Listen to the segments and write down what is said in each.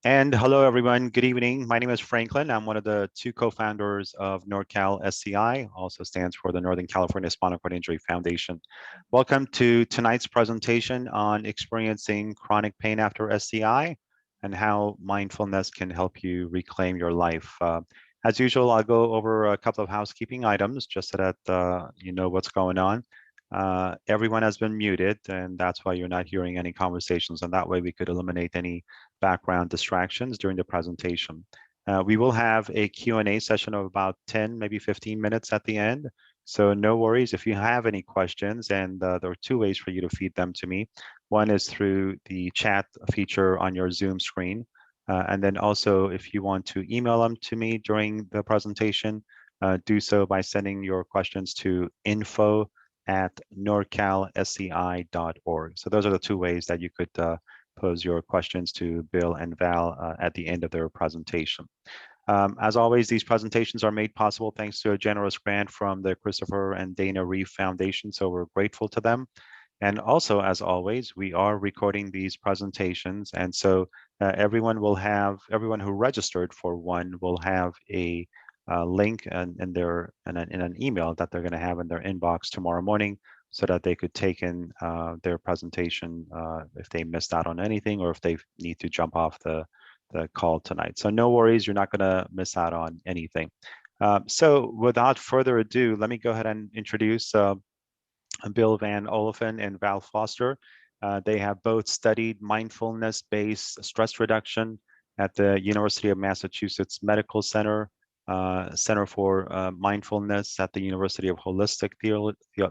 And hello, everyone. Good evening. My name is Franklin. I'm one of the two co-founders of NorCal SCI, also stands for the Northern California Spinal Cord Injury Foundation. Welcome to tonight's presentation on experiencing chronic pain after SCI and how mindfulness can help you reclaim your life. As usual, I'll go over a couple of housekeeping items just so that you know what's going on. Everyone has been muted, and that's why you're not hearing any conversations. And that way we could eliminate any background distractions during the presentation. We will have a Q&A session of about 10, maybe 15 minutes at the end. So no worries if you have any questions, and there are two ways for you to feed them to me. One is through the chat feature on your Zoom screen. And then also, if you want to email them to me during the presentation, do so by sending your questions to info@norcalsci.org. So those are the two ways that you could pose your questions to Bill and Val at the end of their presentation. As always, these presentations are made possible thanks to a generous grant from the Christopher and Dana Reeve Foundation, so we're grateful to them. And also, as always, we are recording these presentations, and so everyone who registered for one will have a link in an email that they're going to have in their inbox tomorrow morning, so that they could take in their presentation if they missed out on anything or if they need to jump off the call tonight. So no worries, you're not going to miss out on anything. So without further ado, let me go ahead and introduce Bill Van Ollefen and Val Foster. They have both studied mindfulness-based stress reduction at the University of Massachusetts Medical Center, Center for Mindfulness at the University of Holistic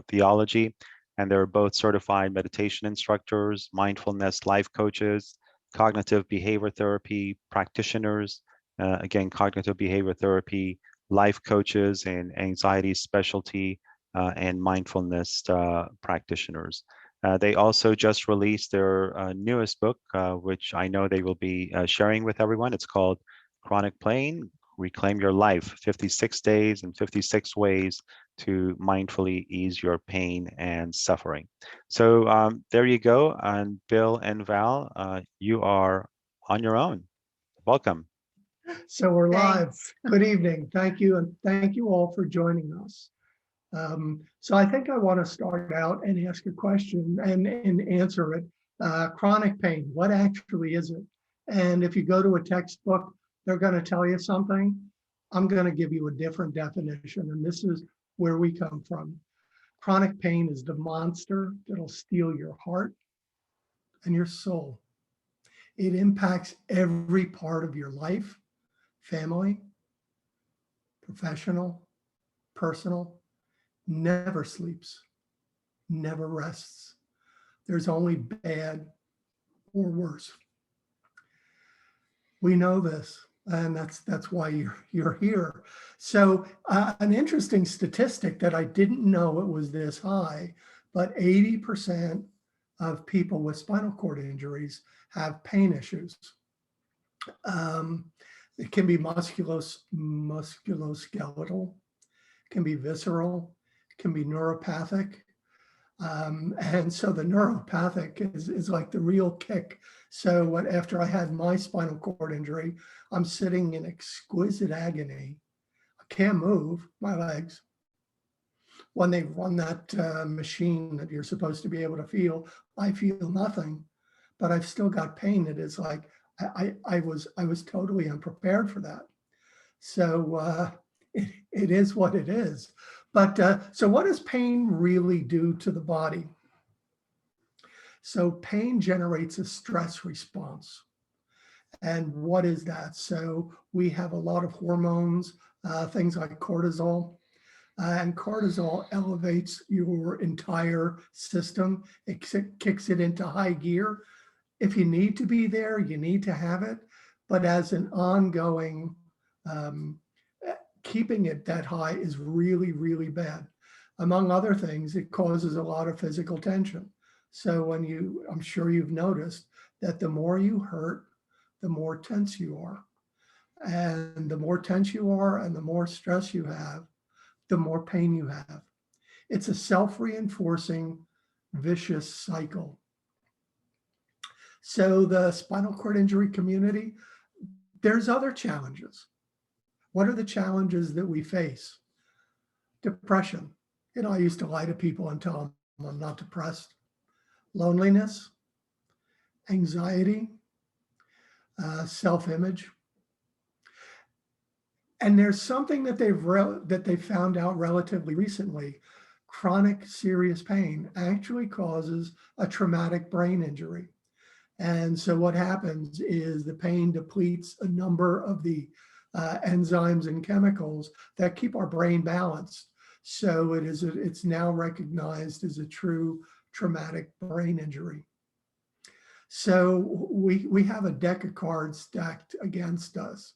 Theology. And they're both certified meditation instructors, mindfulness life coaches, cognitive behavior therapy practitioners, again, cognitive behavior therapy, life coaches, and anxiety specialty and mindfulness practitioners. They also just released their newest book, which I know they will be sharing with everyone. It's called Chronic Pain, Reclaim Your Life, 56 Days and 56 Ways to Mindfully Ease Your Pain and Suffering. So there you go. And Bill and Val, you are on your own. Welcome. So we're live. Good evening. Thank you. And thank you all for joining us. So I think I want to start out and ask a question and answer it. Chronic pain, what actually is it? And if you go to a textbook, they're going to tell you something. I'm going to give you a different definition, and this is where we come from. Chronic pain is the monster that'll steal your heart and your soul. It impacts every part of your life, family, professional, personal, never sleeps, never rests. There's only bad or worse. We know this, and that's why you're here. So an interesting statistic that I didn't know it was this high, but 80% of people with spinal cord injuries have pain issues. It can be musculoskeletal, can be visceral, can be neuropathic. And so the neuropathic is like the real kick. So after I had my spinal cord injury, I'm sitting in exquisite agony. I can't move my legs. When they run that machine that you're supposed to be able to feel, I feel nothing, but I've still got pain. It is like I was totally unprepared for that. So it is what it is. But so what does pain really do to the body? So pain generates a stress response. And what is that? So we have a lot of hormones, things like cortisol. And cortisol elevates your entire system. It kicks it into high gear. If you need to be there, you need to have it. But as an ongoing keeping it that high is really, really bad. Among other things, it causes a lot of physical tension. So I'm sure you've noticed that the more you hurt, the more tense you are. And the more tense you are and the more stress you have, the more pain you have. It's a self-reinforcing, vicious cycle. So the spinal cord injury community, There's other challenges. What are the challenges that we face? Depression. I used to lie to people and tell them I'm not depressed. Loneliness, anxiety, self-image. And there's something that they've found out relatively recently. Chronic serious pain actually causes a traumatic brain injury. And so what happens is the pain depletes a number of the enzymes and chemicals that keep our brain balanced. So it's now recognized as a true traumatic brain injury. So we have a deck of cards stacked against us.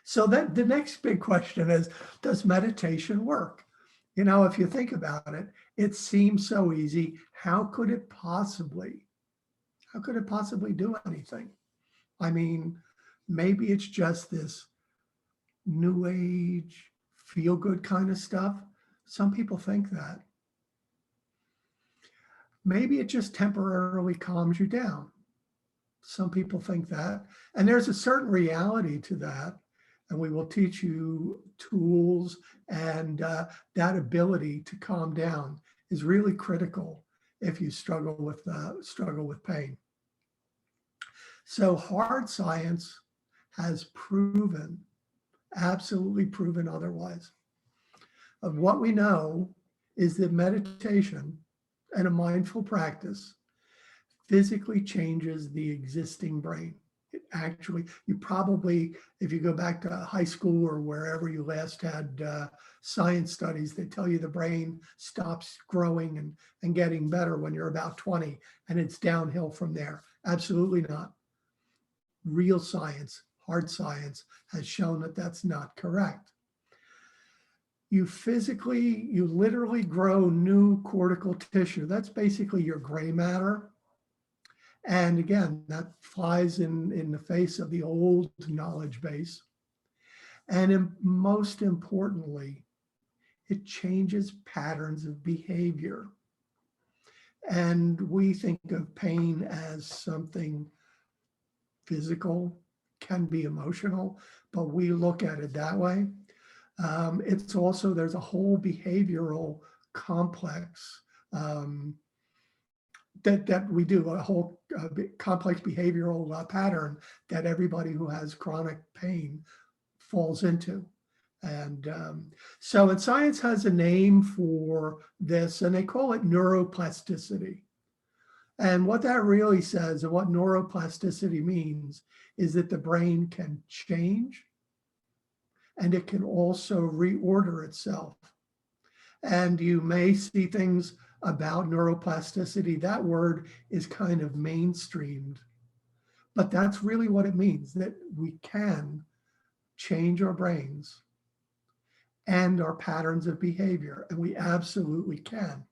So that the next big question is, does meditation work? If you think about it, it seems so easy. How could it possibly do anything? I mean, maybe it's just this new age, feel good kind of stuff. Some people think that. Maybe it just temporarily calms you down. Some people think that. And there's a certain reality to that. And we will teach you tools, and that ability to calm down is really critical if you struggle with pain. So hard science has absolutely proven otherwise. Of what we know is that meditation and a mindful practice physically changes the existing brain. It actually, you probably, if you go back to high school or wherever you last had science studies, they tell you the brain stops growing and getting better when you're about 20, and it's downhill from there. Absolutely not. Real science, hard science, has shown that that's not correct. You literally grow new cortical tissue. That's basically your gray matter. And again, that flies in the face of the old knowledge base. And most importantly, it changes patterns of behavior. And we think of pain as something physical, can be emotional, but we look at it that way. It's also, there's a whole behavioral complex that we do, a whole complex behavioral pattern that everybody who has chronic pain falls into. And so science has a name for this, and they call it neuroplasticity. And what that really says, and what neuroplasticity means, is that the brain can change, and it can also reorder itself. And you may see things about neuroplasticity. That word is kind of mainstreamed, but that's really what it means, that we can change our brains and our patterns of behavior, and we absolutely can.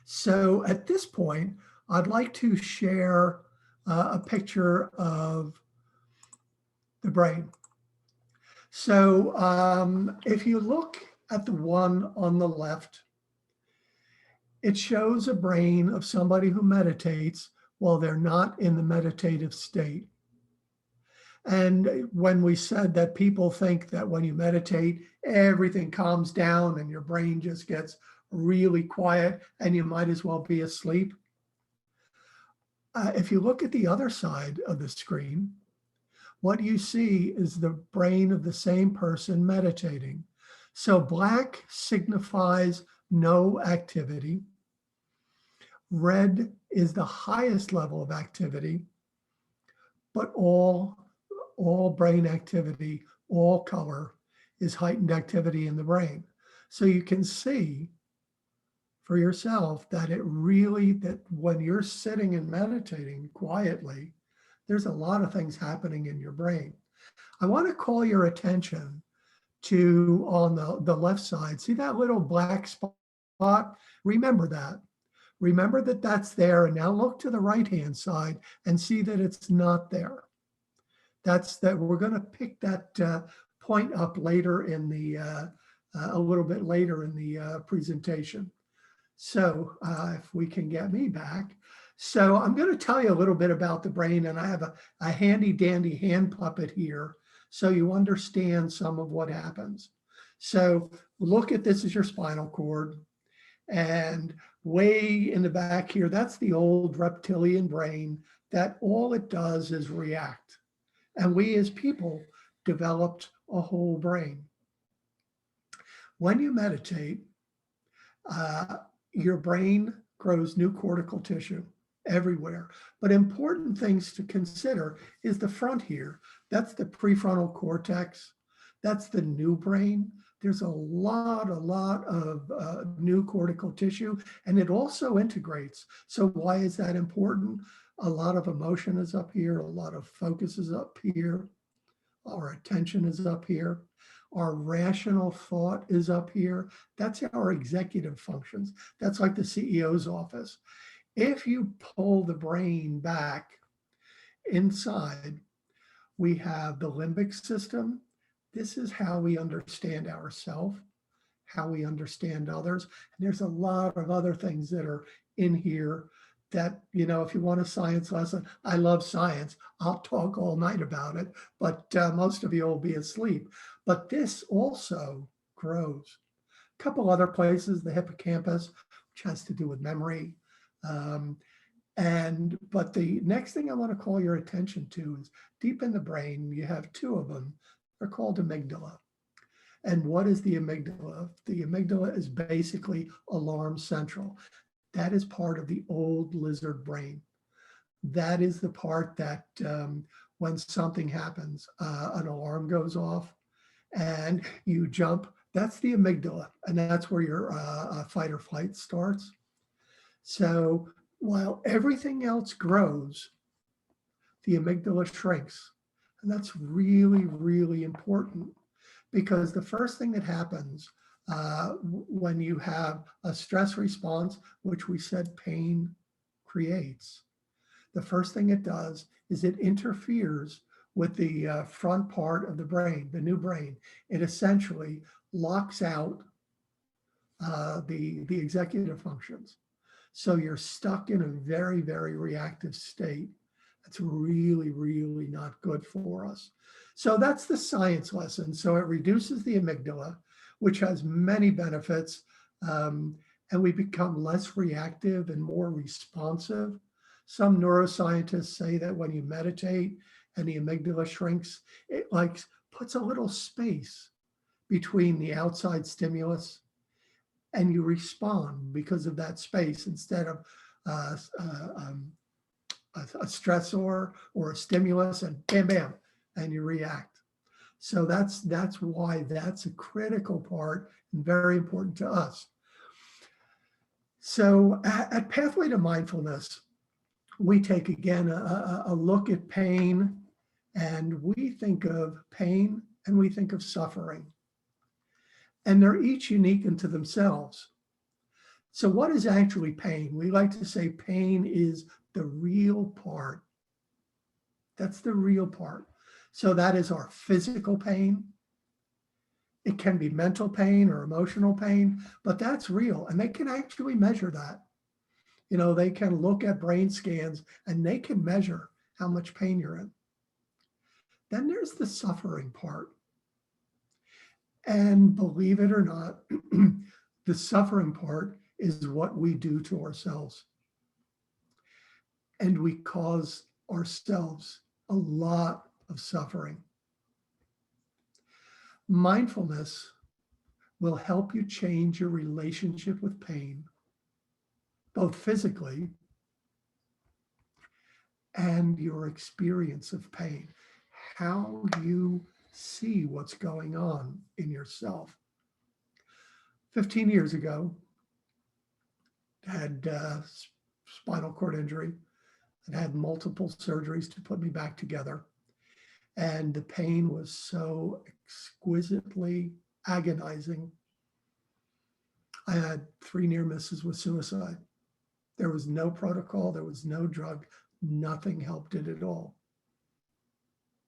So at this point, I'd like to share a picture of the brain. So if you look at the one on the left, it shows a brain of somebody who meditates while they're not in the meditative state. And when we said that people think that when you meditate, everything calms down and your brain just gets really quiet and you might as well be asleep. If you look at the other side of the screen, what you see is the brain of the same person meditating. So black signifies no activity. Red is the highest level of activity, but all brain activity, all color is heightened activity in the brain. So you can see for yourself that that when you're sitting and meditating quietly, there's a lot of things happening in your brain. I want to call your attention to, on the left side, see that little black spot? Remember that. Remember that that's there, and now look to the right-hand side and see that it's not there. We're going to pick that point up later in a little bit later in the presentation. So if we can get me back. So I'm going to tell you a little bit about the brain, and I have a handy dandy hand puppet here so you understand some of what happens. So look at this as your spinal cord, and way in the back here, that's the old reptilian brain that all it does is react. And we as people developed a whole brain. When you meditate, your brain grows new cortical tissue everywhere. But important things to consider is the front here. That's the prefrontal cortex. That's the new brain. There's a lot of new cortical tissue, and it also integrates. So why is that important? A lot of emotion is up here. A lot of focus is up here. Our attention is up here. Our rational thought is up here. That's our executive functions. That's like the CEO's office. If you pull the brain back inside, we have the limbic system. This is how we understand ourselves, how we understand others. And there's a lot of other things that are in here that, you know, if you want a science lesson, I love science. I'll talk all night about it, but most of you will be asleep. But this also grows. A couple other places, the hippocampus, which has to do with memory. But the next thing I want to call your attention to is deep in the brain, you have two of them. They're called amygdala. And what is the amygdala? The amygdala is basically alarm central. That is part of the old lizard brain. That is the part that when something happens, an alarm goes off and you jump, that's the amygdala. And that's where your fight or flight starts. So while everything else grows, the amygdala shrinks. And that's really, really important, because the first thing that happens when you have a stress response, which we said pain creates, the first thing it does is it interferes with the front part of the brain, the new brain. It essentially locks out the executive functions. So you're stuck in a very, very reactive state. That's really, really not good for us. So that's the science lesson. So it reduces the amygdala, which has many benefits, and we become less reactive and more responsive. Some neuroscientists say that when you meditate and the amygdala shrinks, it like puts a little space between the outside stimulus and you respond because of that space, instead of a stressor or a stimulus and bam, bam, and you react. So that's why that's a critical part and very important to us. So at Pathway to Mindfulness, we take again a look at pain, and we think of pain and we think of suffering. And they're each unique unto themselves. So what is actually pain? We like to say pain is the real part. That's the real part. So that is our physical pain. It can be mental pain or emotional pain, but that's real. And they can actually measure that. You know, they can look at brain scans and they can measure how much pain you're in. Then there's the suffering part. And believe it or not, the suffering part is what we do to ourselves. And we cause ourselves a lot of suffering. Mindfulness will help you change your relationship with pain, both physically and your experience of pain, how you see what's going on in yourself. 15 years ago, I had spinal cord injury and had multiple surgeries to put me back together. And the pain was so exquisitely agonizing. I had 3 near misses with suicide. There was no protocol, there was no drug, nothing helped it at all.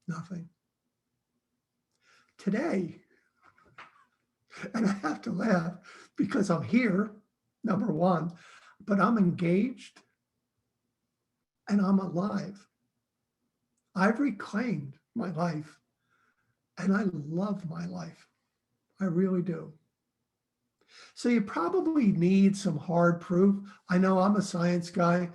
Nothing. Today, and I have to laugh because I'm here, number one, but I'm engaged, and I'm alive. I've reclaimed my life, and I love my life. I really do. So you probably need some hard proof. I know I'm a science guy.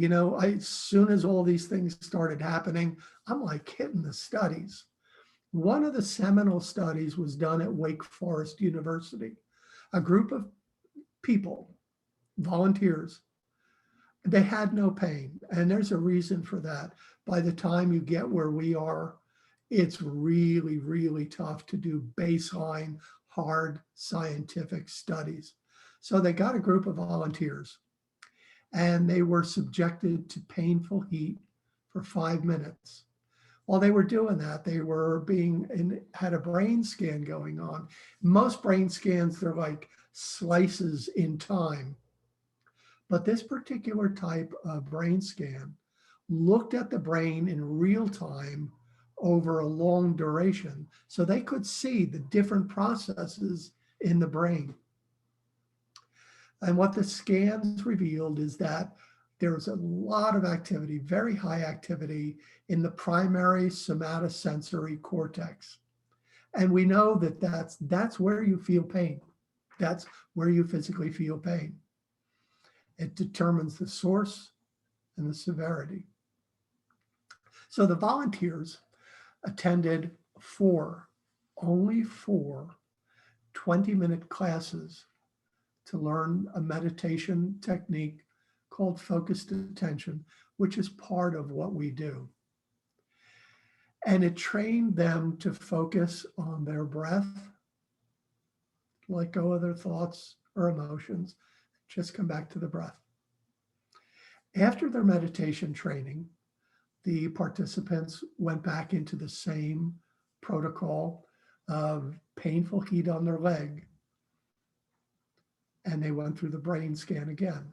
As soon as all these things started happening, I'm like hitting the studies. One of the seminal studies was done at Wake Forest University. A group of people, volunteers, they had no pain. And there's a reason for that. By the time you get where we are, it's really, really tough to do baseline, hard scientific studies. So they got a group of volunteers and they were subjected to painful heat for 5 minutes. While they were doing that, they were had a brain scan going on. Most brain scans, they're like slices in time. But this particular type of brain scan looked at the brain in real time over a long duration. So they could see the different processes in the brain. And what the scans revealed is that there's a lot of activity, very high activity in the primary somatosensory cortex. And we know that that's where you feel pain. That's where you physically feel pain. It determines the source and the severity. So the volunteers attended only four 20-minute classes to learn a meditation technique called focused attention, which is part of what we do. And it trained them to focus on their breath, let go of their thoughts or emotions, just come back to the breath. After their meditation training, the participants went back into the same protocol of painful heat on their leg, and they went through the brain scan again.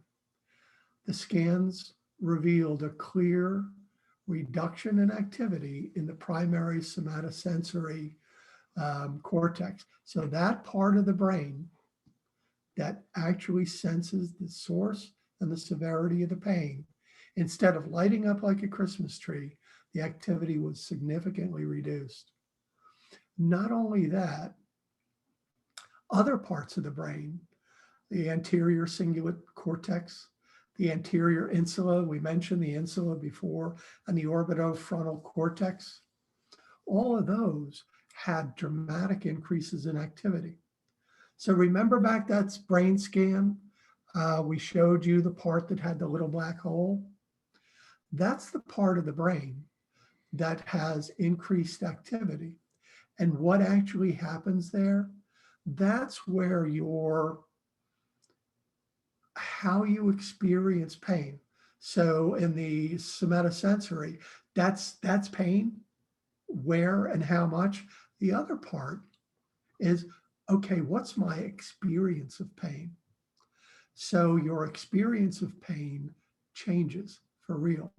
The scans revealed a clear reduction in activity in the primary somatosensory cortex. So that part of the brain that actually senses the source and the severity of the pain, instead of lighting up like a Christmas tree, the activity was significantly reduced. Not only that, other parts of the brain, the anterior cingulate cortex, the anterior insula, we mentioned the insula before, and the orbitofrontal cortex, all of those had dramatic increases in activity. So remember back that brain scan, we showed you the part that had the little black hole. That's the part of the brain that has increased activity. And what actually happens there, that's where how you experience pain. So in the somatosensory, that's pain, where and how much. The other part is, okay, what's my experience of pain? So your experience of pain changes for real.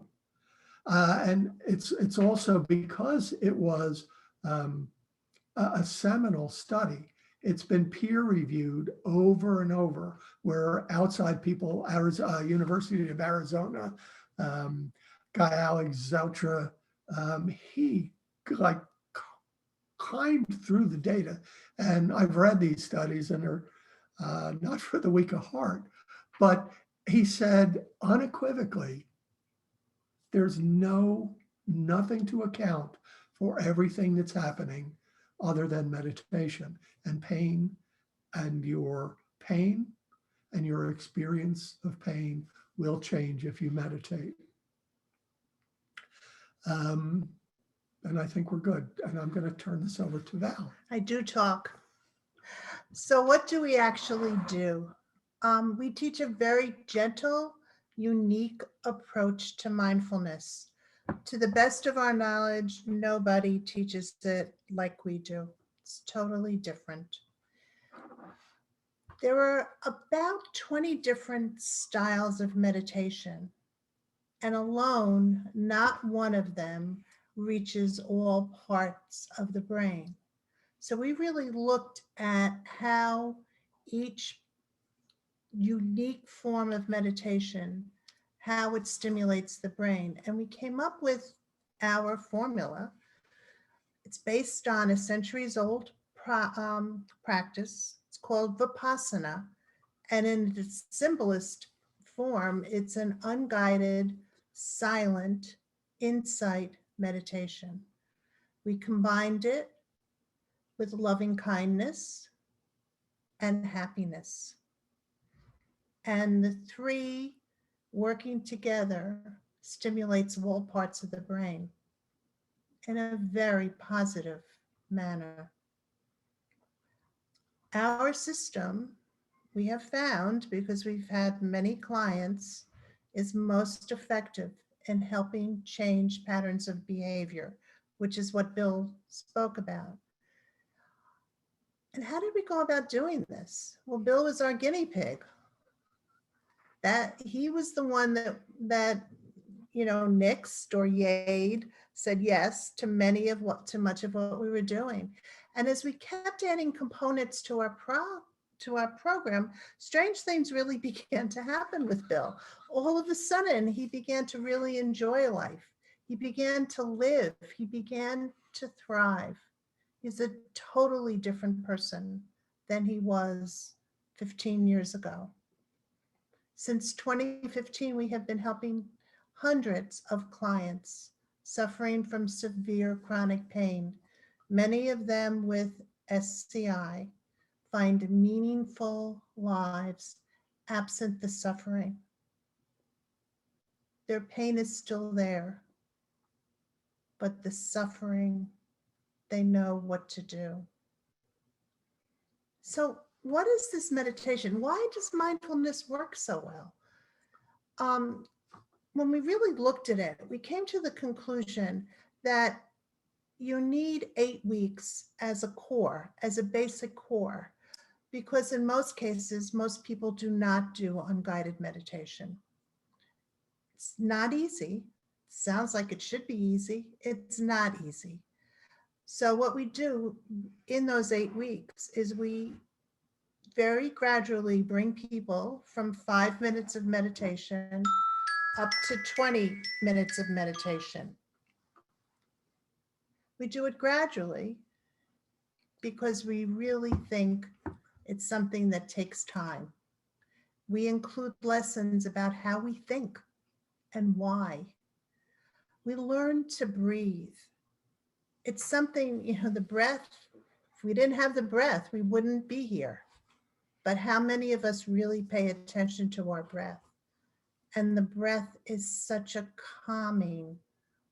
And it's also because it was a seminal study. It's been peer reviewed over and over, where outside people, University of Arizona, guy Alex Zoutra, he like climbed through the data. And I've read these studies and they're not for the weak of heart, but he said unequivocally, there's nothing to account for everything that's happening other than meditation and pain, and your experience of pain will change if you meditate. And I think we're good. And I'm going to turn this over to Val. I do talk. So what do we actually do? We teach a very gentle, unique approach to mindfulness. To the best of our knowledge, nobody teaches it like we do. It's totally different. There are about 20 different styles of meditation, and alone, not one of them reaches all parts of the brain. So we really looked at how each unique form of meditation how it stimulates the brain. And we came up with our formula. It's based on a centuries-old practice. It's called Vipassana. And in its simplest form, it's an unguided, silent, insight meditation. We combined it with loving kindness and happiness. And the three working together stimulates all parts of the brain in a very positive manner. Our system, we have found, because we've had many clients, is most effective in helping change patterns of behavior, which is what Bill spoke about. And how did we go about doing this? Well, Bill was our guinea pig. That he was the one that nixed or yayed, said yes to much of what we were doing. And as we kept adding components to our program, strange things really began to happen with Bill. All of a sudden, he began to really enjoy life. He began to live. He began to thrive. He's a totally different person than he was 15 years ago. Since 2015, we have been helping hundreds of clients suffering from severe chronic pain, many of them with SCI, find meaningful lives absent the suffering. Their pain is still there, but the suffering, they know what to do. So what is this meditation? Why does mindfulness work so well? When we really looked at it, we came to the conclusion that you need 8 weeks as a core, as a basic core, because in most cases, most people do not do unguided meditation. It's not easy. Sounds like it should be easy. It's not easy. So what we do in those 8 weeks is we very gradually bring people from 5 minutes of meditation up to 20 minutes of meditation. We do it gradually because we really think it's something that takes time. We include lessons about how we think and why. We learn to breathe. It's something, the breath, if we didn't have the breath, we wouldn't be here. But how many of us really pay attention to our breath? And the breath is such a calming,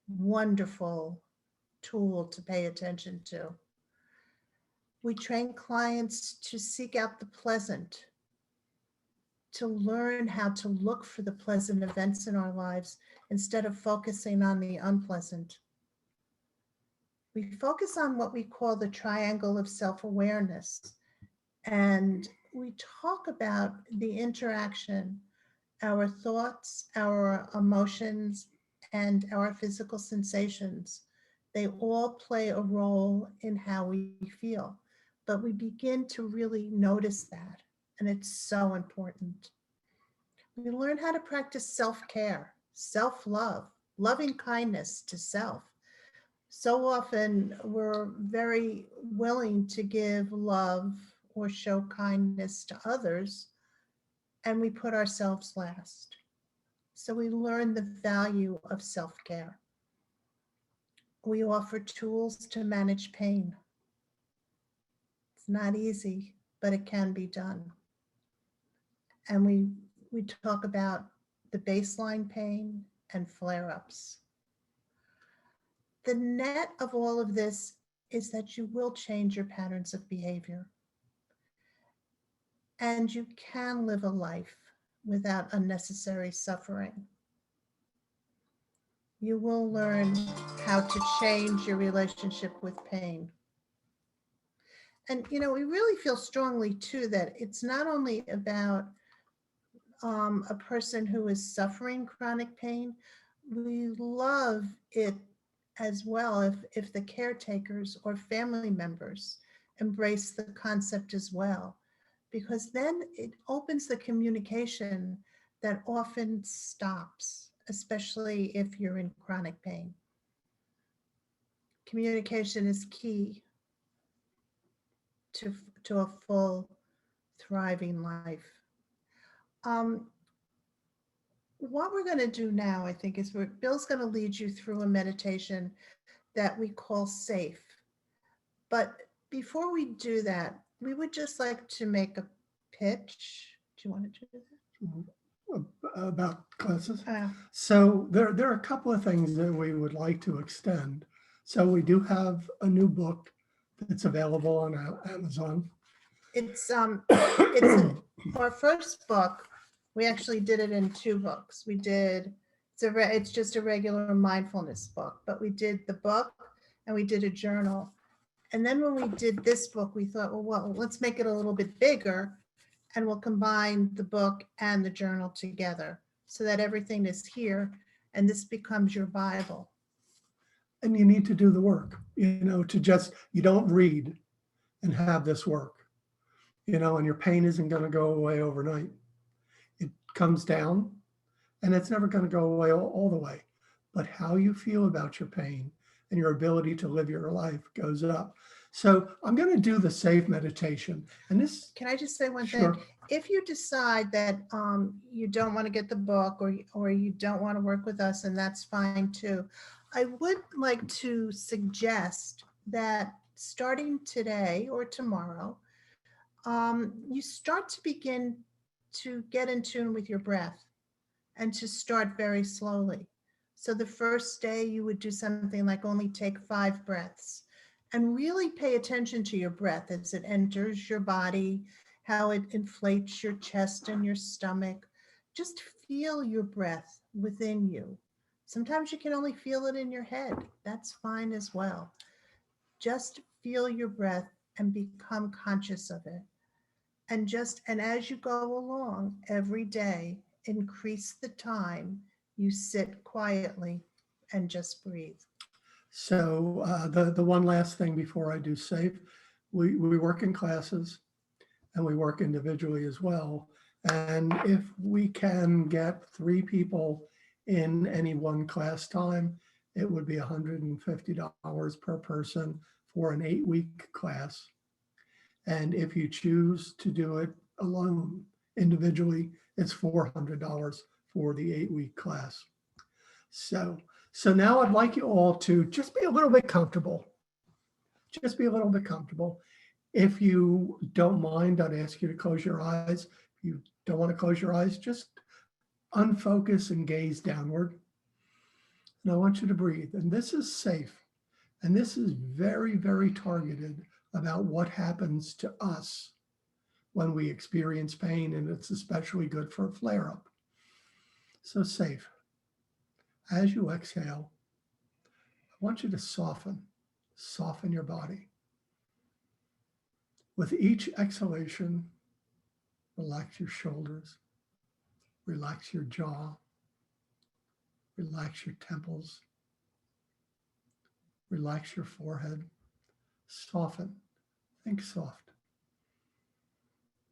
wonderful tool to pay attention to. We train clients to seek out the pleasant, to learn how to look for the pleasant events in our lives instead of focusing on the unpleasant. We focus on what we call the triangle of self-awareness. And we talk about the interaction, our thoughts, our emotions, and our physical sensations. They all play a role in how we feel, but we begin to really notice that, and it's so important. We learn how to practice self-care, self-love, loving kindness to self. So often we're very willing to give love or show kindness to others, and we put ourselves last. So we learn the value of self-care. We offer tools to manage pain. It's not easy, but it can be done. And we talk about the baseline pain and flare-ups. The net of all of this is that you will change your patterns of behavior. And you can live a life without unnecessary suffering. You will learn how to change your relationship with pain. And, we really feel strongly too that it's not only about a person who is suffering chronic pain. We love it as well if the caretakers or family members embrace the concept as well, because then it opens the communication that often stops, especially if you're in chronic pain. Communication is key to, to a full, thriving life. Um, what we're going to do now, I think, is Bill's going to lead you through a meditation that we call SAFE. But before we do that, we would just like to make a pitch. Do you want to do that? About classes. Uh, So there are a couple of things that we would like to extend. So we do have a new book that's available on Amazon. it's our first book. We actually did it in 2 books. We did, it's just a regular mindfulness book, but we did the book and we did a journal. And then when we did this book, we thought, well, let's make it a little bit bigger, and we'll combine the book and the journal together so that everything is here, and this becomes your Bible. And you need to do the work, you don't read and have this work, and your pain isn't going to go away overnight. It comes down and it's never going to go away all the way. But how you feel about your pain and your ability to live your life goes up. So I'm going to do the SAFE meditation. And this. Can I just say one Sure. thing? If you decide that you don't want to get the book, or you don't want to work with us, and that's fine too, I would like to suggest that starting today or tomorrow, you start to begin to get in tune with your breath and to start very slowly. So the first day you would do something like only take 5 breaths and really pay attention to your breath as it enters your body, how it inflates your chest and your stomach. Just feel your breath within you. Sometimes you can only feel it in your head. That's fine as well. Just feel your breath and become conscious of it. And as you go along every day, increase the time you sit quietly and just breathe. So the one last thing before I do SAFE, we work in classes and we work individually as well. And if we can get 3 people in any one class time, it would be $150 per person for an 8-week class. And if you choose to do it alone, individually, it's $400 for the 8-week class. So now I'd like you all to just be a little bit comfortable. Just be a little bit comfortable. If you don't mind, I'd ask you to close your eyes. If you don't want to close your eyes, just unfocus and gaze downward. And I want you to breathe. And this is SAFE. And this is very, very targeted about what happens to us when we experience pain, and it's especially good for a flare-up. So SAFE. As you exhale, I want you to soften your body. With each exhalation, relax your shoulders, relax your jaw, relax your temples, relax your forehead, soften, think soft.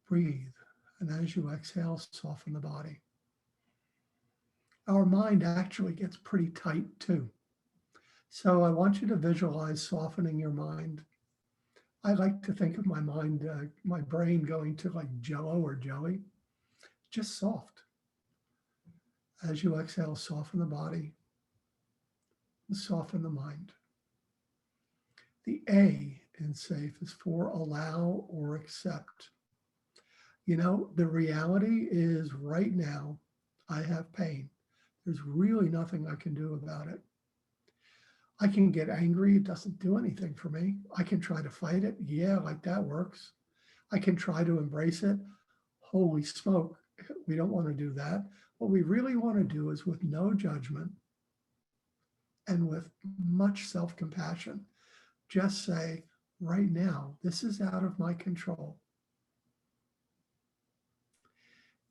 Breathe, and as you exhale, soften the body. Our mind actually gets pretty tight too. So I want you to visualize softening your mind. I like to think of my mind, my brain going to like jello or jelly, just soft. As you exhale, soften the body and soften the mind. The A in SAFE is for allow or accept. The reality is right now, I have pain. There's really nothing I can do about it. I can get angry. It doesn't do anything for me. I can try to fight it. Yeah, like that works. I can try to embrace it. Holy smoke, we don't want to do that. What we really want to do is with no judgment and with much self-compassion, just say, right now, this is out of my control.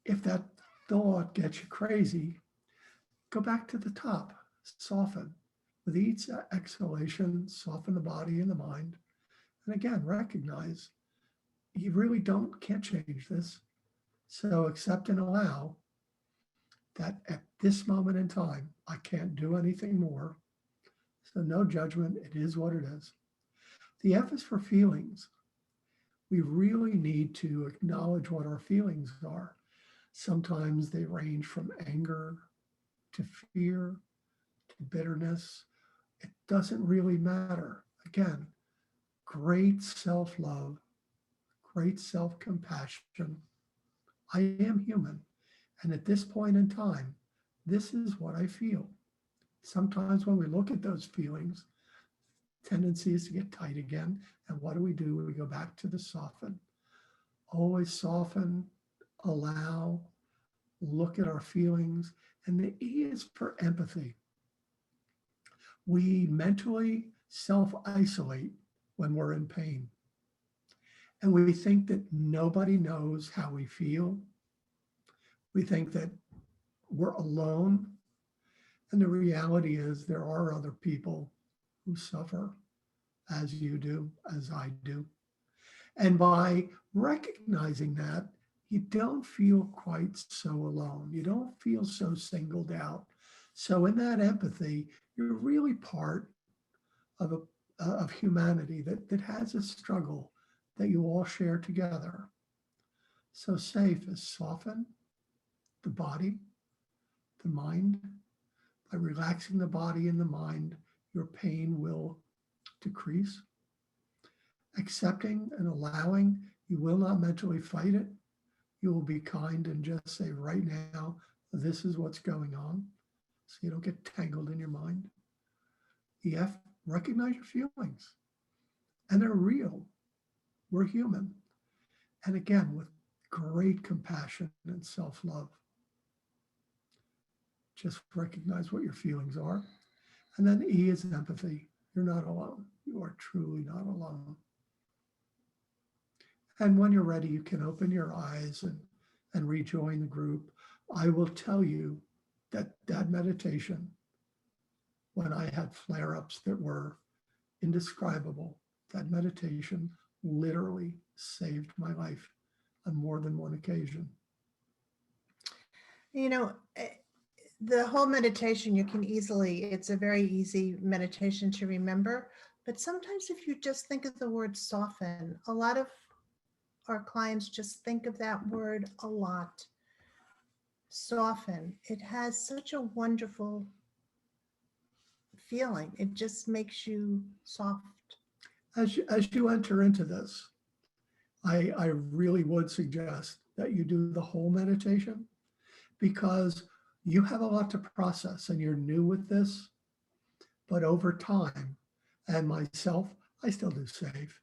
If that thought gets you crazy, go back to the top, soften. With each exhalation, soften the body and the mind. And again, recognize you really can't change this. So accept and allow. that at this moment in time, I can't do anything more. So no judgment, it is what it is. The F is for feelings. We really need to acknowledge what our feelings are. Sometimes they range from anger to fear to bitterness. It doesn't really matter. Again, great self-love, great self-compassion. I am human. And at this point in time, this is what I feel. Sometimes when we look at those feelings, tendency is to get tight again. And what do? We go back to the soften. Always soften, allow, look at our feelings. And the E is for empathy. We mentally self-isolate when we're in pain. And we think that nobody knows how we feel. We think that we're alone. And the reality is there are other people who suffer as you do, as I do. And by recognizing that, you don't feel quite so alone. You don't feel so singled out. So in that empathy, you're really part of humanity that has a struggle that you all share together. So safe is soften the body, the mind. By relaxing the body and the mind, your pain will decrease. Accepting and allowing, you will not mentally fight it. You will be kind and just say, right now, this is what's going on. So you don't get tangled in your mind. EF, recognize your feelings. And they're real. We're human. And again, with great compassion and self-love. Just recognize what your feelings are. And then E is empathy. You're not alone. You are truly not alone. And when you're ready, you can open your eyes and rejoin the group. I will tell you that that meditation, when I had flare-ups that were indescribable, that meditation literally saved my life on more than one occasion. You know, the whole meditation, it's a very easy meditation to remember. But sometimes if you just think of the word soften, a lot of our clients just think of that word a lot. Soften. It has such a wonderful feeling. It just makes you soft. As you enter into this, I really would suggest that you do the whole meditation, because you have a lot to process and you're new with this. But over time, and myself, I still do safe.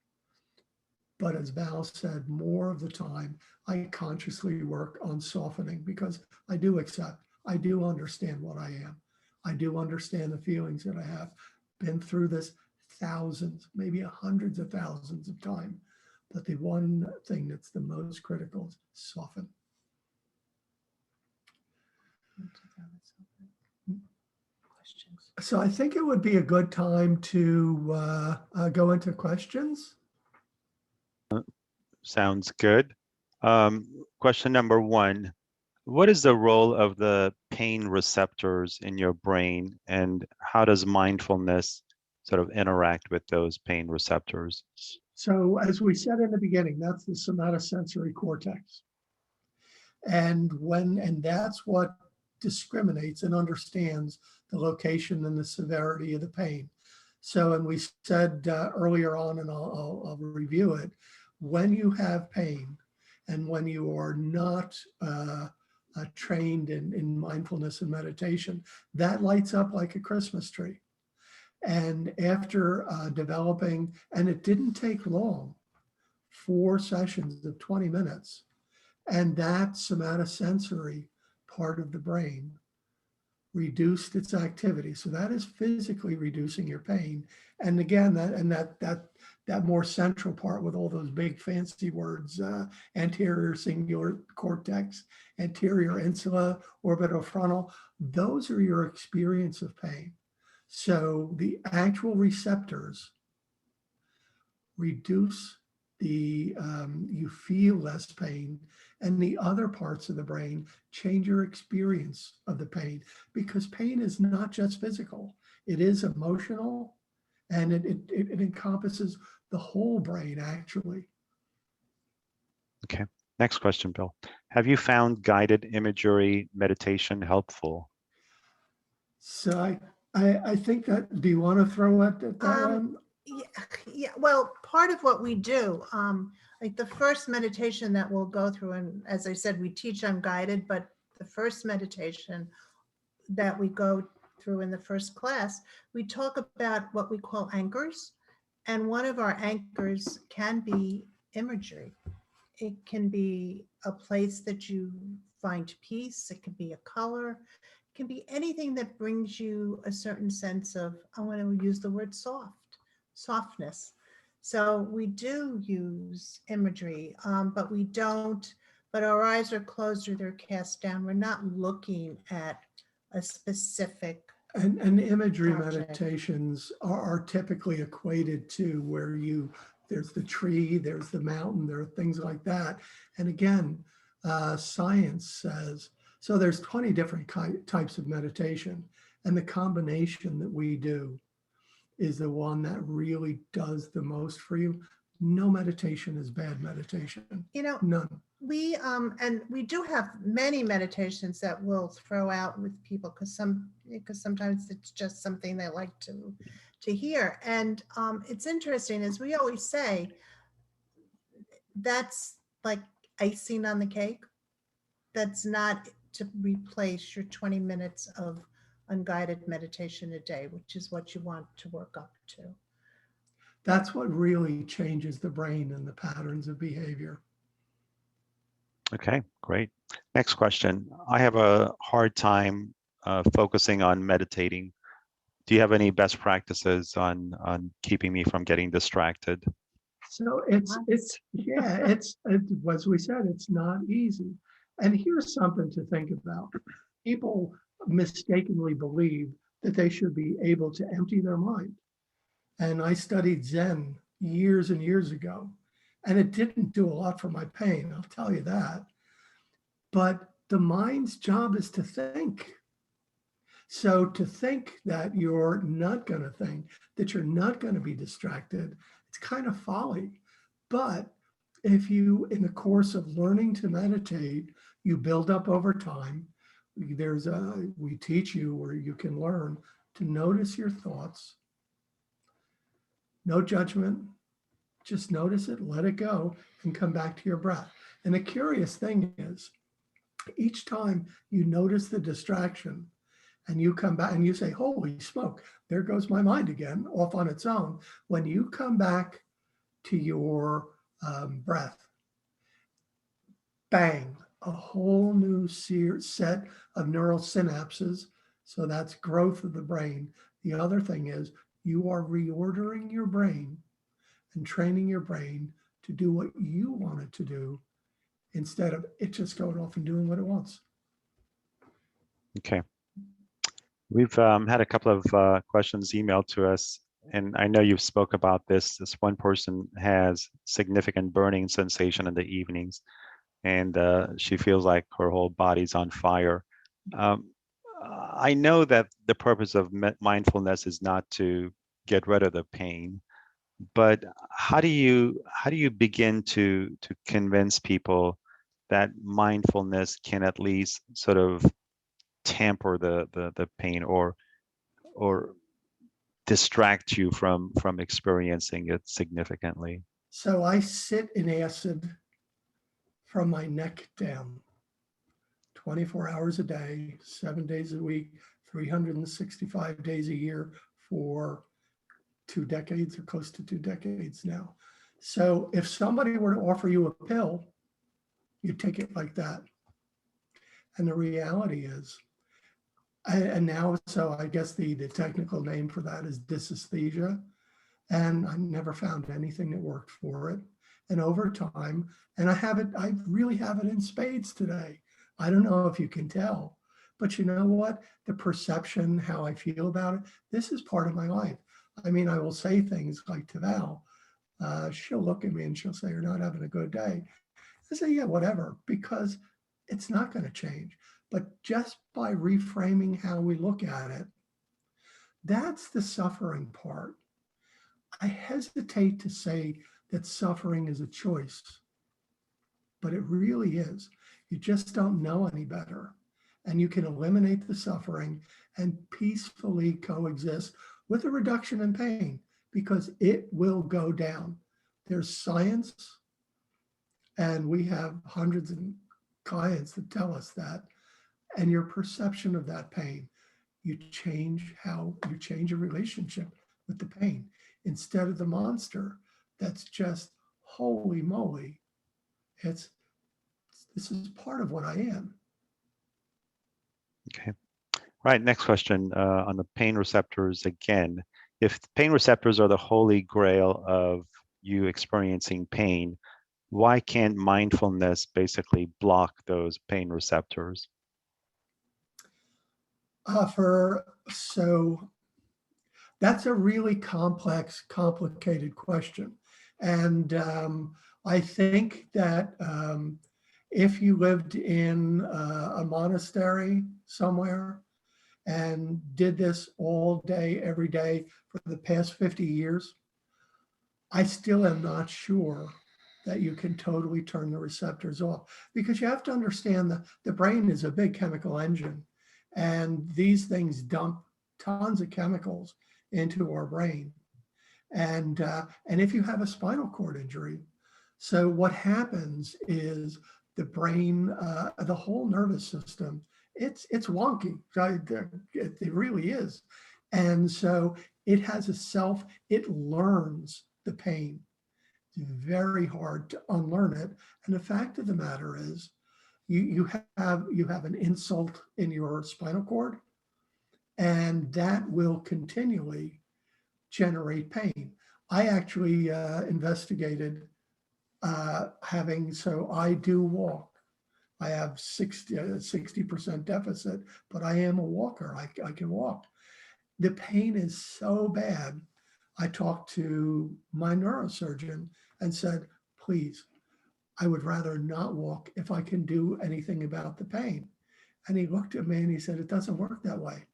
But as Val said, more of the time, I consciously work on softening, because I do accept, I do understand what I am. I do understand the feelings that I have. Been through this thousands, maybe hundreds of thousands of times. But the one thing that's the most critical is soften. So I think it would be a good time to go into questions. Sounds good. Question number one, what is the role of the pain receptors in your brain, and how does mindfulness sort of interact with those pain receptors? So as we said in the beginning, that's the somatosensory cortex. And that's what discriminates and understands the location and the severity of the pain. So, and we said earlier on, and I'll review it, when you have pain and when you are not trained in mindfulness and meditation, that lights up like a Christmas tree. And after developing, and it didn't take long, 4 sessions of 20 minutes, and that somatosensory part of the brain reduced its activity. So that is physically reducing your pain. And again, that more central part with all those big fancy words, anterior cingulate cortex, anterior insula, orbitofrontal, those are your experience of pain. So the actual receptors reduce you feel less pain, and the other parts of the brain change your experience of the pain, because pain is not just physical, it is emotional, and it encompasses the whole brain, actually. Okay. Next question, Bill. Have you found guided imagery meditation helpful? So I think that, do you want to throw at that one? Yeah, well, part of what we do, like the first meditation that we'll go through, and as I said, we teach unguided, but the first meditation that we go through in the first class, we talk about what we call anchors. And one of our anchors can be imagery. It can be a place that you find peace. It can be a color. It can be anything that brings you a certain sense of, I want to use the word softness. So we do use imagery, but we don't, but our eyes are closed or they're cast down. We're not looking at a specific. And imagery object. meditations are typically equated to where there's the tree, there's the mountain, there are things like that. And again, science says, so there's 20 different types of meditation, and the combination that we do is the one that really does the most for you. No meditation is bad meditation. None. We and we do have many meditations that we'll throw out with people because sometimes it's just something they like to hear. And it's interesting, as we always say, that's like icing on the cake. That's not to replace your 20 minutes of unguided meditation a day, which is what you want to work up to. That's what really changes the brain and the patterns of behavior. Okay, great. Next question. I have a hard time focusing on meditating. Do you have any best practices on keeping me from getting distracted? So it's as we said, it's not easy. And here's something to think about. People mistakenly believe that they should be able to empty their mind. And I studied Zen years and years ago, and it didn't do a lot for my pain, I'll tell you that. But the mind's job is to think. So to think that you're not going to think, that you're not going to be distracted, it's kind of folly. But if you, in the course of learning to meditate, you build up over time, we teach you where you can learn to notice your thoughts. No judgment, just notice it, let it go, and come back to your breath. And the curious thing is, each time you notice the distraction and you come back and you say, holy smoke, there goes my mind again, off on its own. When you come back to your breath, bang, a whole new set of neural synapses. So that's growth of the brain. The other thing is you are reordering your brain and training your brain to do what you want it to do instead of it just going off and doing what it wants. Okay. We've had a couple of questions emailed to us, and I know you've spoke about this. This one person has significant burning sensation in the evenings, and she feels like her whole body's on fire. I know that the purpose of mindfulness is not to get rid of the pain, but how do you begin to convince people that mindfulness can at least sort of tamper the pain or distract you from experiencing it significantly? So I sit in acid from my neck down 24 hours a day, 7 days a week, 365 days a year for 2 decades or close to 2 decades now. So if somebody were to offer you a pill, you take it like that. And the reality is, and now, so I guess the technical name for that is dysesthesia. And I never found anything that worked for it. And over time, and I really have it in spades today. I don't know if you can tell, but you know what? The perception, how I feel about it, this is part of my life. I mean, I will say things like to Val, she'll look at me and she'll say, "You're not having a good day." I say, "Yeah, whatever," because it's not going to change. But just by reframing how we look at it, that's the suffering part. I hesitate to say that suffering is a choice, but it really is. You just don't know any better. And you can eliminate the suffering and peacefully coexist with a reduction in pain because it will go down. There's science, and we have hundreds of clients that tell us that. And your perception of that pain, you change your relationship with the pain instead of the monster that's just, holy moly, this is part of what I am. Okay. Right. Next question on the pain receptors again. If pain receptors are the holy grail of you experiencing pain, why can't mindfulness basically block those pain receptors? So that's a really complex, complicated question. And I think that if you lived in a monastery somewhere and did this all day, every day for the past 50 years, I still am not sure that you can totally turn the receptors off, because you have to understand that the brain is a big chemical engine, and these things dump tons of chemicals into our brain. And if you have a spinal cord injury, so what happens is the brain, the whole nervous system, it's wonky. It really is. And so it has it learns the pain. It's very hard to unlearn it. And the fact of the matter is, you have an insult in your spinal cord, and that will continually generate pain. I actually investigated so I do walk. I have 60% deficit, but I am a walker. I can walk. The pain is so bad. I talked to my neurosurgeon and said, please, I would rather not walk if I can do anything about the pain. And he looked at me and he said, it doesn't work that way.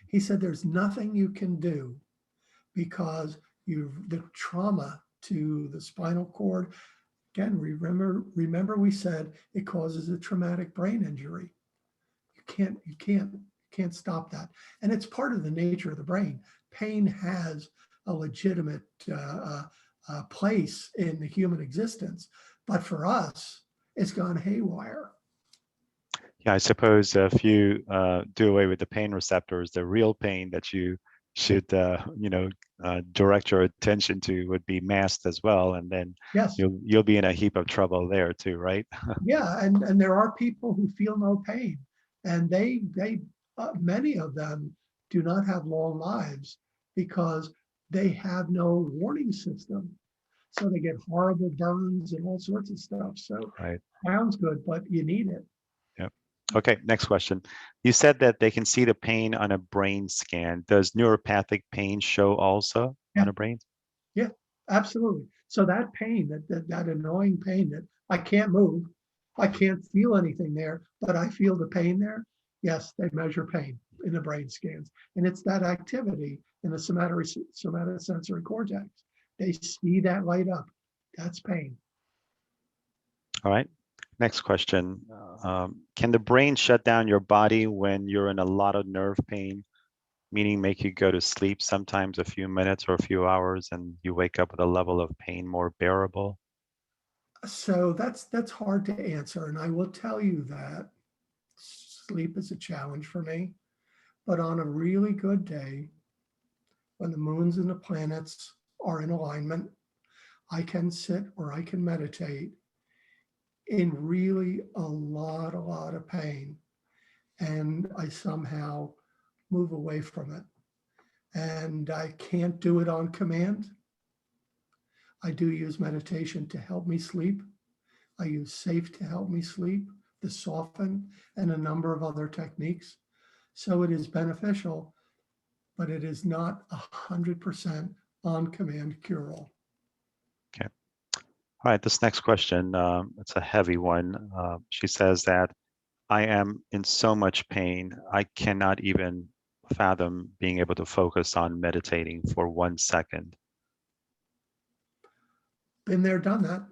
He said, there's nothing you can do because the trauma to the spinal cord. Again, remember we said it causes a traumatic brain injury. You can't stop that. And it's part of the nature of the brain. Pain has a legitimate place in the human existence, but for us, it's gone haywire. Yeah, I suppose if you do away with the pain receptors, the real pain that you should, direct your attention to would be masked as well, and then Yes. you'll be in a heap of trouble there too, right? Yeah, and there are people who feel no pain, and they many of them do not have long lives because they have no warning system. So they get horrible burns and all sorts of stuff. So Right. sounds good, but you need it. Yep. Okay, next question. You said that they can see the pain on a brain scan. Does neuropathic pain show also on a brain? Yeah, absolutely. So that pain, that annoying pain that I can't move, I can't feel anything there, but I feel the pain there. Yes, they measure pain in the brain scans. And it's that activity in the somatosensory cortex. They see that light up. That's pain. All right. Next question. Can the brain shut down your body when you're in a lot of nerve pain, meaning make you go to sleep sometimes a few minutes or a few hours and you wake up with a level of pain more bearable? So that's hard to answer. And I will tell you that sleep is a challenge for me. But on a really good day, when the moons and the planets are in alignment, I can sit or I can meditate in really a lot of pain. And I somehow move away from it. And I can't do it on command. I do use meditation to help me sleep. I use SAFE to help me sleep, the soften, and a number of other techniques. So it is beneficial, but it is not 100% on command cure-all. Okay. All right, this next question, it's a heavy one. She says that I am in so much pain, I cannot even fathom being able to focus on meditating for 1 second. Been there, done that.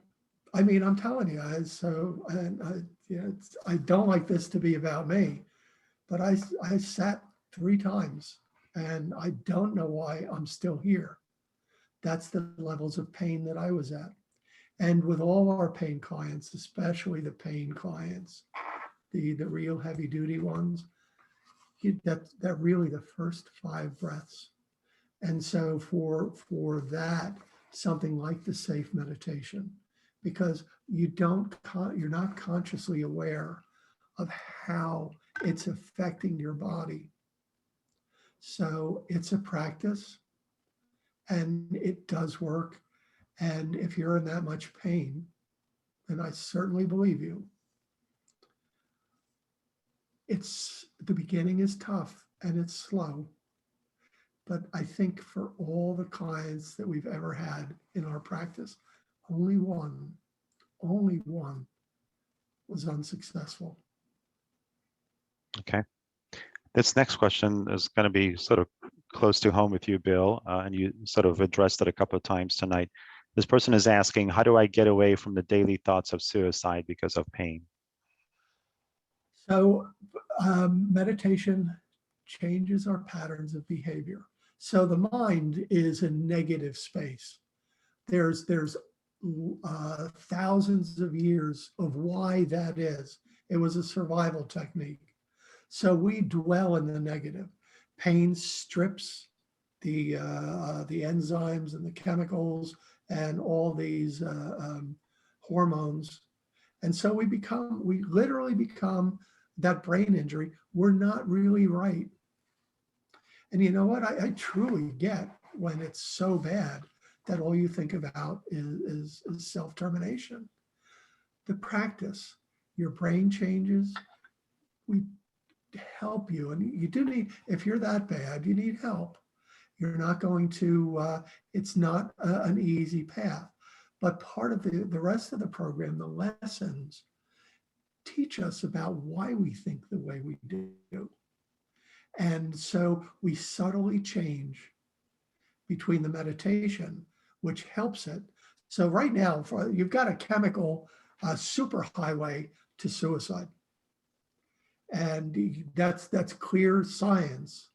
I mean, I'm telling you, I don't like this to be about me, but I sat 3 times and I don't know why I'm still here. That's the levels of pain that I was at. And with all our pain clients, especially the pain clients, the real heavy duty ones, that really the first 5 breaths. And so for that, something like the safe meditation, because you're not consciously aware of how it's affecting your body. So it's a practice and it does work. And if you're in that much pain, and I certainly believe you, the beginning is tough and it's slow. But I think for all the clients that we've ever had in our practice, only one was unsuccessful. Okay. This next question is going to be sort of close to home with you, Bill, and you sort of addressed it a couple of times tonight. This person is asking, how do I get away from the daily thoughts of suicide because of pain? So meditation changes our patterns of behavior. So the mind is a negative space. There's thousands of years of why that is. It was a survival technique. So we dwell in the negative. Pain strips the enzymes and the chemicals and all these hormones. And so we literally become that brain injury. We're not really right. And you know what? I truly get when it's so bad that all you think about is self-termination. The practice, your brain changes. We help you. And you do need, if you're that bad, you need help. You're not going to, it's not an easy path. But part of the rest of the program, the lessons, teach us about why we think the way we do. And so we subtly change between the meditation, which helps it. So right now, you've got a chemical superhighway to suicide. And that's clear science.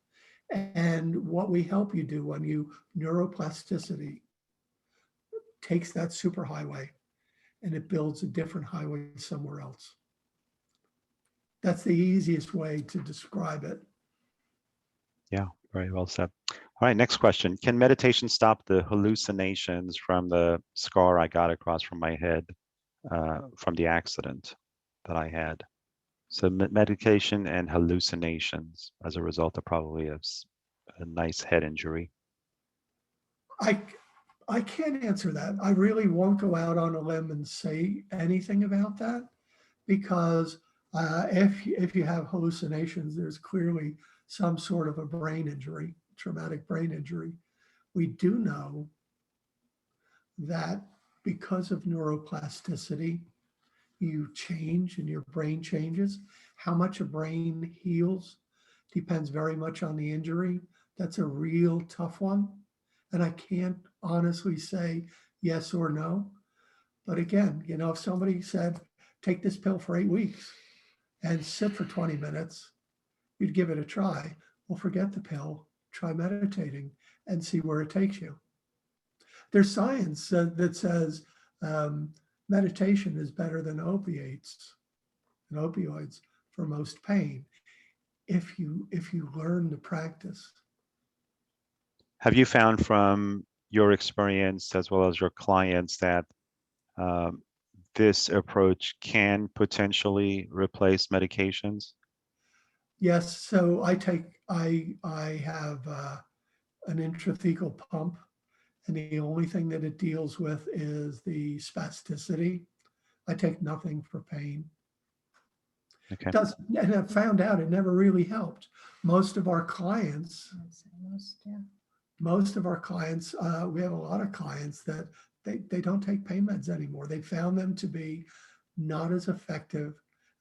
And what we help you do when you neuroplasticity takes that superhighway and it builds a different highway somewhere else. That's the easiest way to describe it. Yeah, very well said. All right, next question. Can meditation stop the hallucinations from the scar I got across from my head from the accident that I had? So medication and hallucinations as a result of probably a nice head injury. I can't answer that. I really won't go out on a limb and say anything about that, because if you have hallucinations, there's clearly some sort of a brain injury, traumatic brain injury. We do know that because of neuroplasticity, you change and your brain changes. How much a brain heals depends very much on the injury. That's a real tough one. And I can't honestly say yes or no. But again, if somebody said, take this pill for 8 weeks and sit for 20 minutes, you'd give it a try. Well, forget the pill, try meditating and see where it takes you. There's science that says meditation is better than opiates and opioids for most pain if you learn the practice. Have you found from your experience as well as your clients that this approach can potentially replace medications? Yes. So I have an intrathecal pump, and the only thing that it deals with is the spasticity. I take nothing for pain. Okay. And I found out it never really helped. Most of our clients, we have a lot of clients that they don't take pain meds anymore. They found them to be not as effective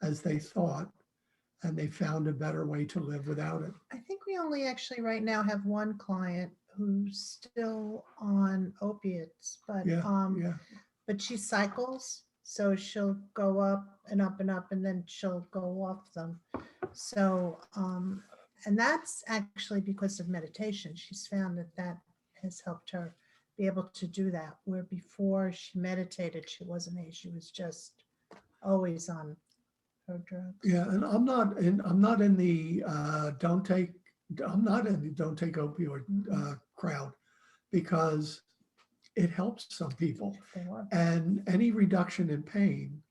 as they thought, and they found a better way to live without it. I think we only actually right now have one client who's still on opiates, but Yeah. but she cycles, so she'll go up and up and up, and then she'll go off them. So and that's actually because of meditation. She's found that that has helped her be able to do that, where before she meditated, she wasn't able, she was just always on her drugs. Yeah, and I'm not in the don't take opioid crowd, because it helps some people, and any reduction in pain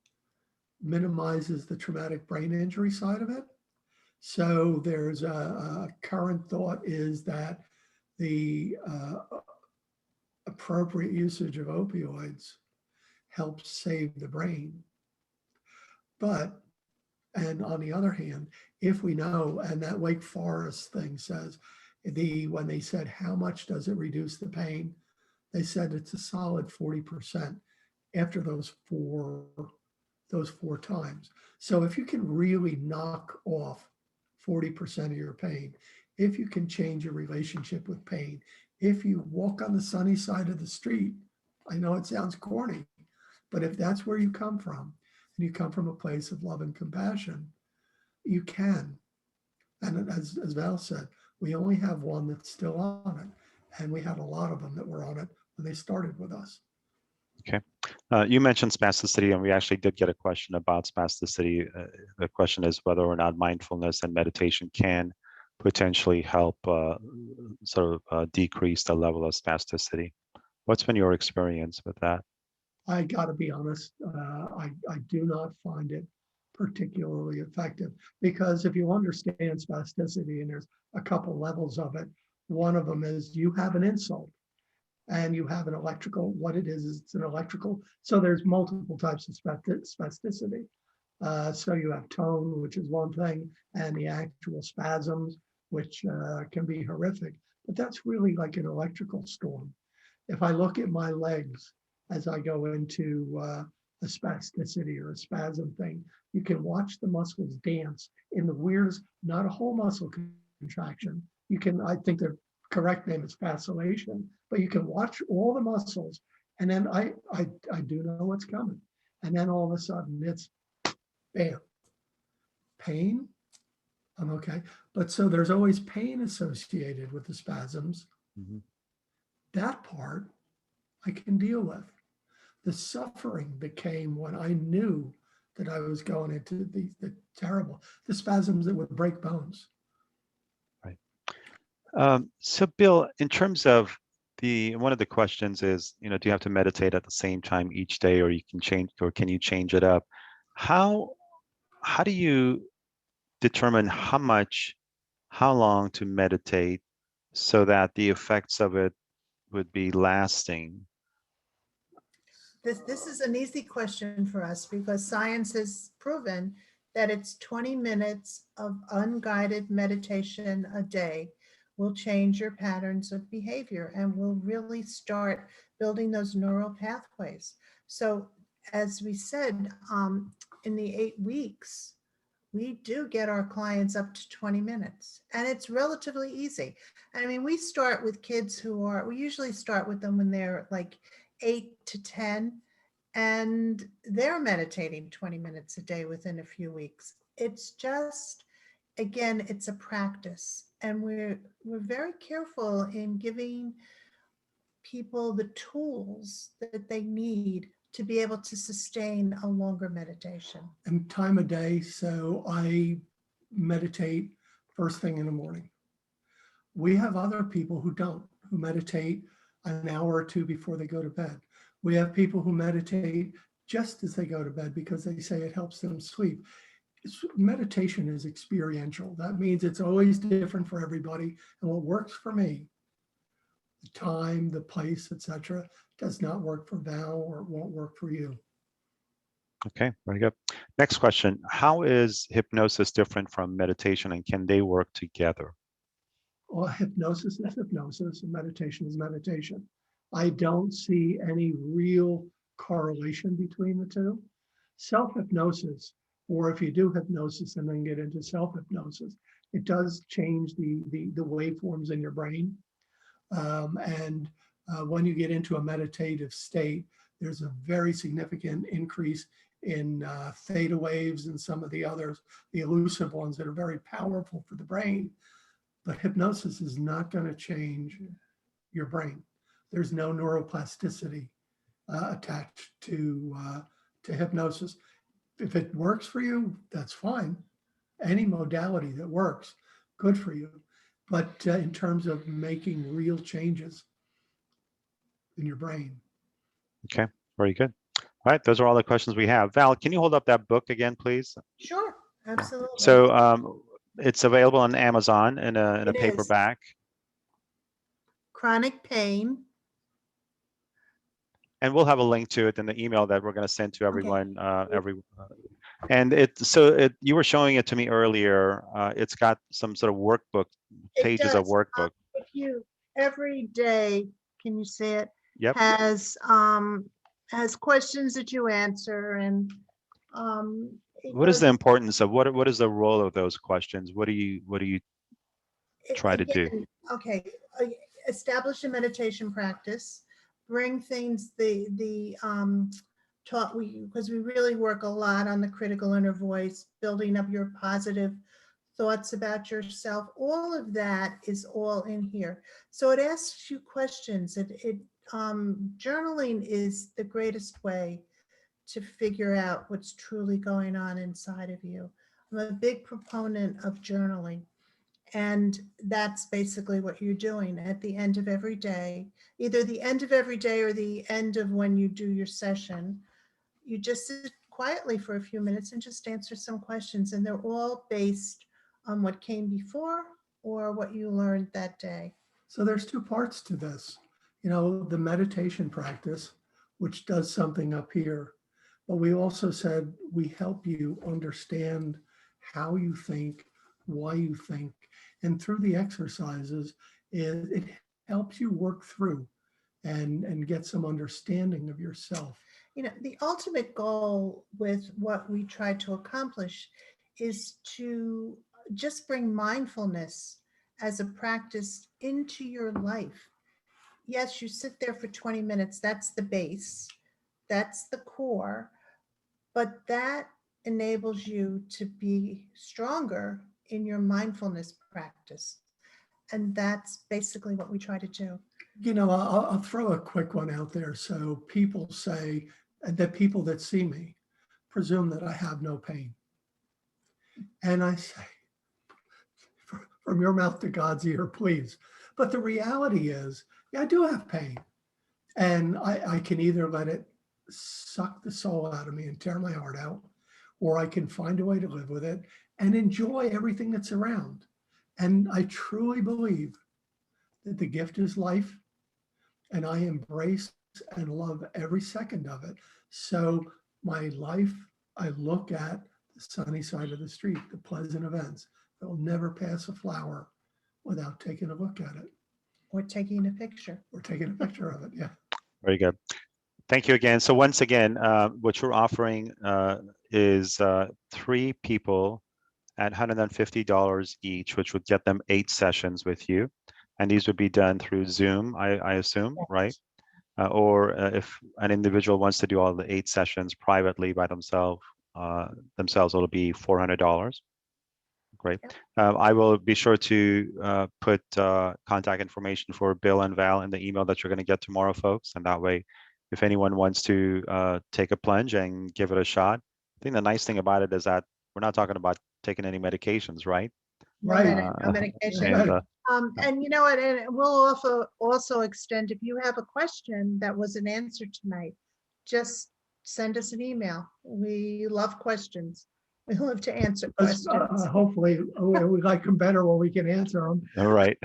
minimizes the traumatic brain injury side of it. So there's a current thought is that the appropriate usage of opioids helps save the brain. But, and on the other hand, if we know, and that Wake Forest thing says, when they said, how much does it reduce the pain? They said it's a solid 40% after those four times. So if you can really knock off 40% of your pain, if you can change your relationship with pain, if you walk on the sunny side of the street, I know it sounds corny, but if that's where you come from, and you come from a place of love and compassion, you can. And as Val said, we only have one that's still on it, and we had a lot of them that were on it when they started with us. Okay. You mentioned spasticity, and we actually did get a question about spasticity. The question is whether or not mindfulness and meditation can potentially help decrease the level of spasticity. What's been your experience with that? I got to be honest, I do not find it particularly effective, because if you understand spasticity, and there's a couple levels of it, one of them is you have an insult and you have an electrical, what it is it's an electrical, so there's multiple types of spasticity. So you have tone, which is one thing, and the actual spasms, which can be horrific, but that's really like an electrical storm. If I look at my legs as I go into a spasticity or a spasm thing, you can watch the muscles dance in the weirdest, not a whole muscle contraction. You can, I think the correct name is fascination, but you can watch all the muscles, and then I do know what's coming. And then all of a sudden it's bam, pain, I'm okay. But so there's always pain associated with the spasms. Mm-hmm. That part I can deal with. The suffering that came when I knew that I was going into the spasms that would break bones. Right. So Bill, in terms of one of the questions is, do you have to meditate at the same time each day, or can you change it up? How do you determine how long to meditate so that the effects of it would be lasting? This is an easy question for us, because science has proven that it's 20 minutes of unguided meditation a day will change your patterns of behavior and will really start building those neural pathways. So as we said, in the 8 weeks, we do get our clients up to 20 minutes, and it's relatively easy. I mean, we start with kids we usually start with them when they're like 8 to 10, and they're meditating 20 minutes a day within a few weeks. It's just, again, it's a practice, and we're very careful in giving people the tools that they need to be able to sustain a longer meditation. And time of day, so I meditate first thing in the morning. We have other people who don't, who meditate an hour or two before they go to bed. We have people who meditate just as they go to bed because they say it helps them sleep. Meditation is experiential. That means it's always different for everybody. And what works for me, the time, the place, etc., does not work for Val, or it won't work for you. Okay, very good. Next question. How is hypnosis different from meditation, and can they work together? Well, hypnosis is hypnosis and meditation is meditation. I don't see any real correlation between the two. Self-hypnosis, or if you do hypnosis and then get into self-hypnosis, it does change the waveforms in your brain. And when you get into a meditative state, there's a very significant increase in theta waves and some of the others, the elusive ones that are very powerful for the brain. But hypnosis is not going to change your brain. There's no neuroplasticity attached to hypnosis. If it works for you, that's fine. Any modality that works, good for you. But in terms of making real changes in your brain. Okay, very good. All right, those are all the questions we have. Val, can you hold up that book again, please? Sure, absolutely. So it's available on Amazon in a It is. paperback. Chronic pain. And we'll have a link to it in the email that we're going to send to everyone. And you were showing it to me earlier. It's got some sort of workbook, pages of workbook. If you every day, can you see it? Yep. Has questions that you answer, and what is the importance of what is the role of those questions? What do you try to do? Okay, establish a meditation practice. Bring things taught because we really work a lot on the critical inner voice, building up your positive thoughts about yourself. All of that is all in here. So it asks you questions. Journaling is the greatest way to figure out what's truly going on inside of you. I'm a big proponent of journaling. And that's basically what you're doing at the end of every day, either the end of every day or the end of when you do your session. You just sit quietly for a few minutes and just answer some questions. And they're all based on what came before or what you learned that day. So there's two parts to this. You know, the meditation practice, which does something up here, but we also said we help you understand how you think, why you think, and through the exercises, it helps you work through and get some understanding of yourself. You know, the ultimate goal with what we try to accomplish is to just bring mindfulness as a practice into your life. Yes, you sit there for 20 minutes. That's the base. That's the core. But that enables you to be stronger in your mindfulness practice. And that's basically what we try to do. You know, I'll throw a quick one out there. So people say that people that see me presume that I have no pain. And I say, from your mouth to God's ear, please. But the reality is, yeah, I do have pain. And I can either let it suck the soul out of me and tear my heart out, or I can find a way to live with it and enjoy everything that's around. And I truly believe that the gift is life, and I embrace and love every second of it. So my life, I look at the sunny side of the street, the pleasant events. I will never pass a flower without taking a look at it. Or taking a picture. Or taking a picture of it, yeah. Very good. Thank you again. So once again, what you're offering is 3 people at $150 each, which would get them 8 sessions with you. And these would be done through Zoom, I assume, yes. Right? Or if an individual wants to do all the 8 sessions privately by themselves, it'll be $400. Great. I will be sure to put contact information for Bill and Val in the email that you're going to get tomorrow, folks. And that way, if anyone wants to take a plunge and give it a shot, I think the nice thing about it is that we're not talking about taking any medications, right? Right. No medication. And you know what? And we'll also extend, if you have a question that wasn't answered tonight, just send us an email. We love questions. We love to answer questions. Hopefully, we like them better when we can answer them. All right.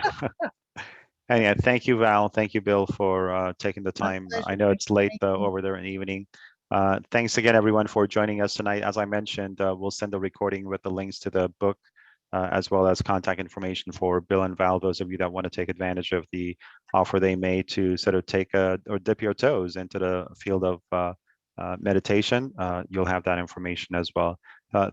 And yeah, thank you, Val. Thank you, Bill, for taking the time. I know it's late over there in the evening. Thanks again, everyone, for joining us tonight. As I mentioned, we'll send a recording with the links to the book as well as contact information for Bill and Val, those of you that want to take advantage of the offer they made to sort of take or dip your toes into the field of meditation. You'll have that information as well.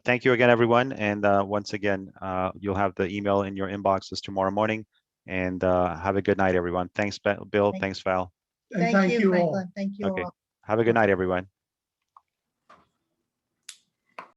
Thank you again, everyone. And once again, you'll have the email in your inboxes tomorrow morning. And have a good night, everyone. Thanks, Bill. Thanks, Val. And Thank thank you, you all. Franklin. Thank you Okay. all. Have a good night, everyone.